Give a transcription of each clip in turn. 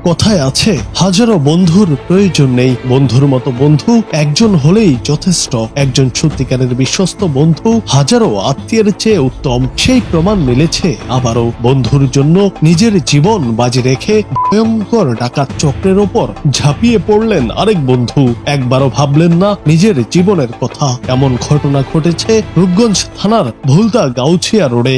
কথায় আছে হাজারো বন্ধুর প্রয়োজন নেই, বন্ধুর মতো বন্ধু একজন হলেই যথেষ্ট। একজন সত্যিকারের বিশ্বস্ত বন্ধু হাজারো আত্মীয়ের চেয়ে উত্তম। সেই প্রমাণ মিলেছে আবারও। বন্ধুর জন্য নিজের জীবন বাজি রেখে ভয়ঙ্কর ডাকাত চক্রের ওপর ঝাঁপিয়ে পড়লেন আরেক বন্ধু। একবারও ভাবলেন না নিজের জীবনের কথা। এমন ঘটনা ঘটেছে রূপগঞ্জ থানার ভুলতা গাউছিয়া রোডে।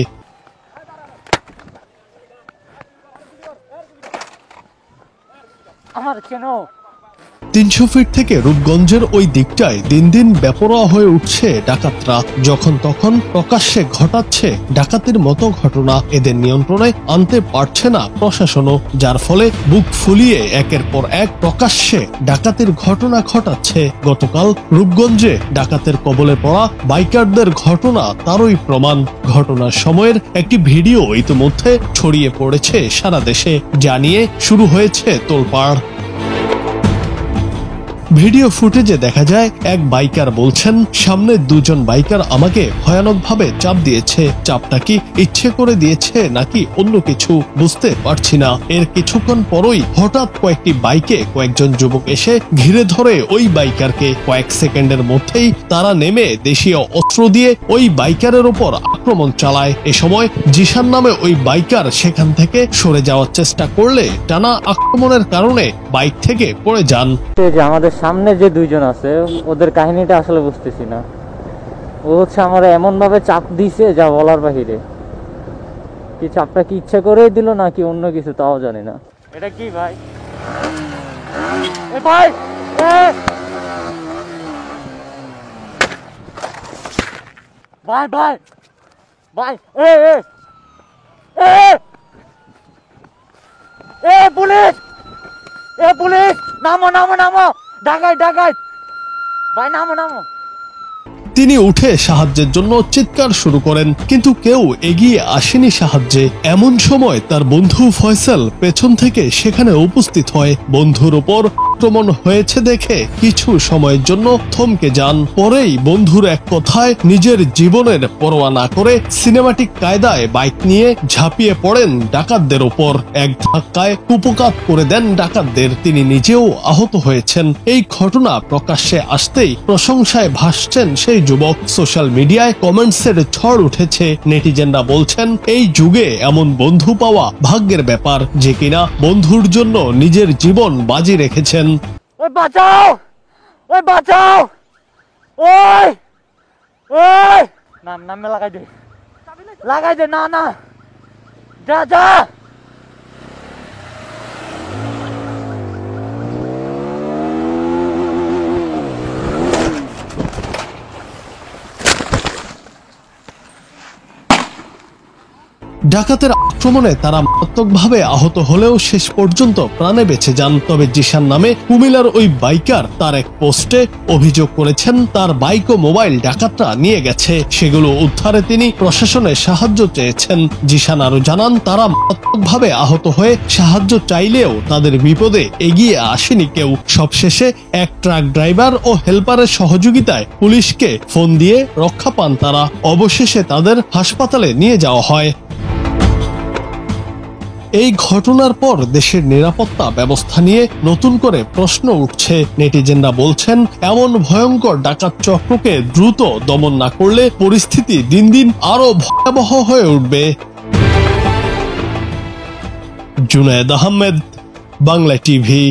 300 ফিট থেকে রূপগঞ্জের ওই দিকটায় দিন দিন বেপরোয়া হয়ে উঠছে ডাকাতরা। যখন তখন প্রকাশ্যে ঘটাচ্ছে ডাকাতির মতো ঘটনা। এদের নিয়ন্ত্রণে আনতে পারছে না প্রশাসনও, যার ফলে বুক ফুলিয়ে একের পর এক প্রকাশ্যে ডাকাতির ঘটনা ঘটাচ্ছে। গতকাল রূপগঞ্জে ডাকাতের কবলে পড়া বাইকারদের ঘটনা তারই প্রমাণ। ঘটনার সময়ের একটি ভিডিও ইতিমধ্যে ছড়িয়ে পড়েছে সারা দেশে, জানিয়ে শুরু হয়েছে তোলপাড়। ভিডিও ফুটেজে দেখা যায় এক বাইকার বলছেন, সামনে দুজন বাইকার আমাকে ভয়ানকভাবে চাপ দিয়েছে। চাপটা কি ইচ্ছে করে দিয়েছে নাকি অন্য কিছু বুঝতে পারছি না। এর কিছুক্ষণ পরই হঠাৎ কয়েকটি বাইকে কয়েকজন যুবক এসে ঘিরে ধরে ওই বাইকারকে। কয়েক সেকেন্ডের মধ্যেই তারা নেমে দেশীয় অস্ত্র দিয়ে ওই বাইকারের ওপর আক্রমণ চালায়। এ সময় জিশান নামে ওই বাইকার সেখান থেকে সরে যাওয়ার চেষ্টা করলে টানা আক্রমণের কারণে বাইক থেকে পড়ে যান। আমাদের সামনে যে দুইজন আছে ওদের কাহিনীটা আসলে বুঝতেছি না। ও হচ্ছে আমার এমন ভাবে চাপ দিছে যা বলার বাহিরে। কি চাপটা কি ইচ্ছা করেই দিল নাকি অন্য কিছু তাও জানি না। এটা কি ভাই? এ ভাই ভাই ভাই ভাই এ এ এ পুলিশ! এ পুলিশ! নামো নামো নামো! ডাকাত ডাকাত! ভাই নামো নামো! তিনি উঠে সাহায্যের জন্য চিৎকার শুরু করেন, কিন্তু কেউ এগিয়ে আসেনি সাহায্যে। এমন সময় তার বন্ধু ফয়সাল পেছন থেকে সেখানে উপস্থিত হয়। বন্ধুর ওপর আক্রমণ হয়েছে দেখে কিছু সময়ের জন্য থমকে যান। পরেই বন্ধুর এক কথায় নিজের জীবনের পরোয়া না করে সিনেমাটিক কায়দায় বাইক নিয়ে ঝাঁপিয়ে পড়েন ডাকাতদের ওপর। এক ধাক্কায় কুপকাত করে দেন ডাকাতদের। তিনি নিজেও আহত হয়েছেন। এই ঘটনা প্রকাশ্যে আসতেই প্রশংসায় ভাসছেন সেই যুবক। সোশ্যাল মিডিয়ায় কমেন্টসের ঝড় উঠেছে। নেটিজেনরা বলছেন, এই যুগে এমন বন্ধু পাওয়া ভাগ্যের ব্যাপার, যে কিনা বন্ধুর জন্য নিজের জীবন বাজি রেখেছেন। ওই বাঁচাও! ওই বাঁচাও! ওই ওই নামে লাগাই দে না না যা যা। ডাকাতের আক্রমণে তারা মারাত্মকভাবে আহত হলেও শেষ পর্যন্ত প্রাণে বেঁচে যান। তবে জিশান নামে কুমিল্লার ওই বাইকার তার এক পোস্টে অভিযোগ করেছেন, তার বাইক ও মোবাইল ডাকাতরা নিয়ে গেছে। সেগুলো উদ্ধারে তিনি প্রশাসনের সাহায্য চেয়েছেন। জিশান আরো জানান, তারা মারাত্মকভাবে আহত হয়ে সাহায্য চাইলেও তাদের বিপদে এগিয়ে আসেনি কেউ। সবশেষে এক ট্রাক ড্রাইভার ও হেল্পারের সহযোগিতায় পুলিশকে ফোন দিয়ে রক্ষা পান তারা। অবশেষে তাদের হাসপাতালে নিয়ে যাওয়া হয়। এই ঘটনার পর দেশের নিরাপত্তা ব্যবস্থা নিয়ে নতুন করে প্রশ্ন উঠছে। নেটিজেনরা বলছেন, এমন ভয়ঙ্কর ডাকাত চক্রকে দ্রুত দমন না করলে পরিস্থিতি দিন দিন আরো ভয়াবহ হয়ে উঠবে। জুনায়েদ আহমেদ, বাংলা টিভি।